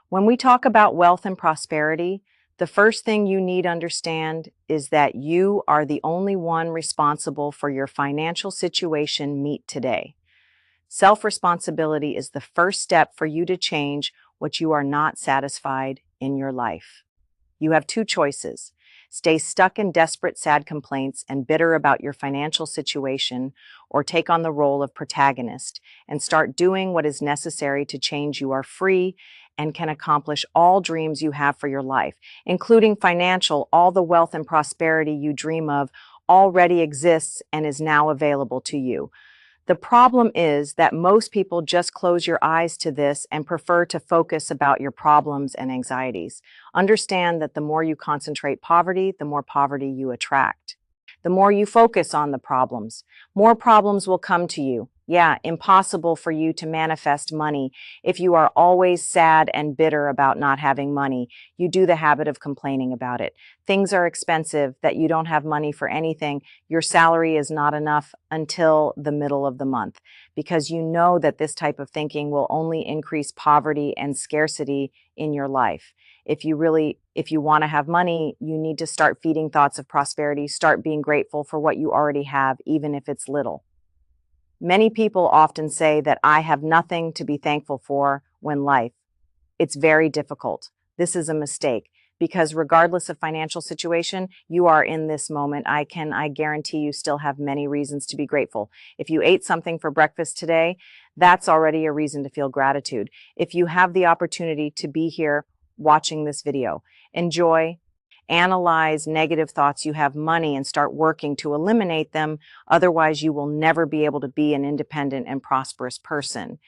When we talk about wealth and prosperity, the first thing you need to understand is that you are the only one responsible for your financial situation meet today. Self-responsibility is the first step for you to change what you are not satisfied in your life. You have two choices. Stay stuck in desperate, sad complaints and bitter about your financial situation, or take on the role of protagonist and start doing what is necessary to change. You are free and can accomplish all dreams you have for your life, including financial. All the wealth and prosperity you dream of already exists and is now available to you. The problem is that most people just close your eyes to this and prefer to focus about your problems and anxieties. Understand that the more you concentrate poverty, the more poverty you attract. The more you focus on the problems, more problems will come to you. Yeah, impossible for you to manifest money if you are always sad and bitter about not having money. You do the habit of complaining about it. Things are expensive, that you don't have money for anything. Your salary is not enough until the middle of the month, because you know that this type of thinking will only increase poverty and scarcity in your life. If you want to have money, you need to start feeding thoughts of prosperity, start being grateful for what you already have, even if it's little. Many people often say that I have nothing to be thankful for when life. It's very difficult. This is a mistake, because regardless of financial situation you are in this moment, I guarantee you still have many reasons to be grateful. If you ate something for breakfast today, that's already a reason to feel gratitude. If you have the opportunity to be here watching this video, enjoy. Analyze negative thoughts. You have money and start working to eliminate them. Otherwise, you will never be able to be an independent and prosperous person.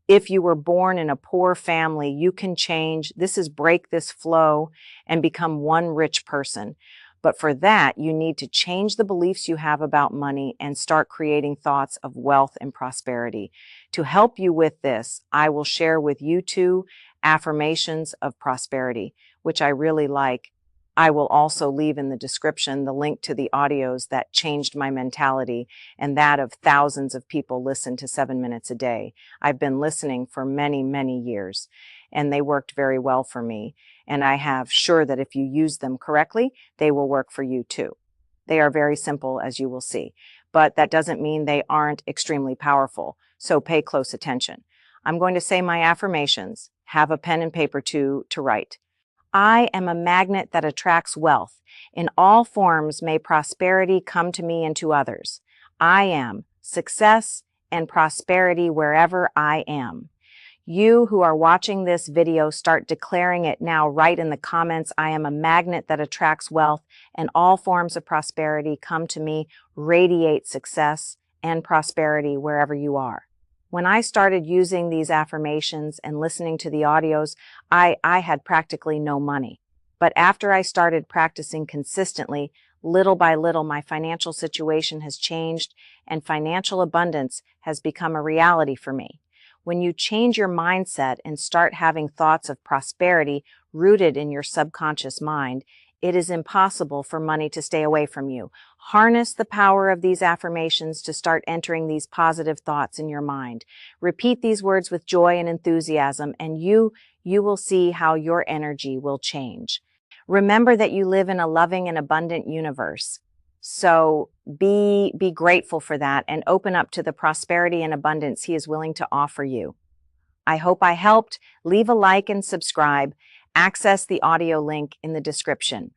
If you were born in a poor family, you can change. This is break this flow and become one rich person. But for that, you need to change the beliefs you have about money and start creating thoughts of wealth and prosperity. To help you with this, I will share with you two affirmations of prosperity, which I really like. I will also leave in the description the link to the audios that changed my mentality, and that of thousands of people listen to 7 minutes a day. I've been listening for many, many years, and they worked very well for me. And I have sure that if you use them correctly, they will work for you too. They are very simple, as you will see, but that doesn't mean they aren't extremely powerful. So pay close attention. I'm going to say my affirmations. Have a pen and paper to write. I am a magnet that attracts wealth. In all forms, may prosperity come to me and to others. I am success and prosperity wherever I am. You who are watching this video, start declaring it now. Write in the comments, I am a magnet that attracts wealth, and all forms of prosperity come to me. Radiate success and prosperity wherever you are. When I started using these affirmations and listening to the audios, I had practically no money. But after I started practicing consistently, little by little, my financial situation has changed and financial abundance has become a reality for me. When you change your mindset and start having thoughts of prosperity rooted in your subconscious mind, it is impossible for money to stay away from you. Harness the power of these affirmations to start entering these positive thoughts in your mind. Repeat these words with joy and enthusiasm, and you will see how your energy will change. Remember that you live in a loving and abundant universe. So be grateful for that and open up to the prosperity and abundance He is willing to offer you. I hope I helped. Leave a like and subscribe. Access the audio link in the description.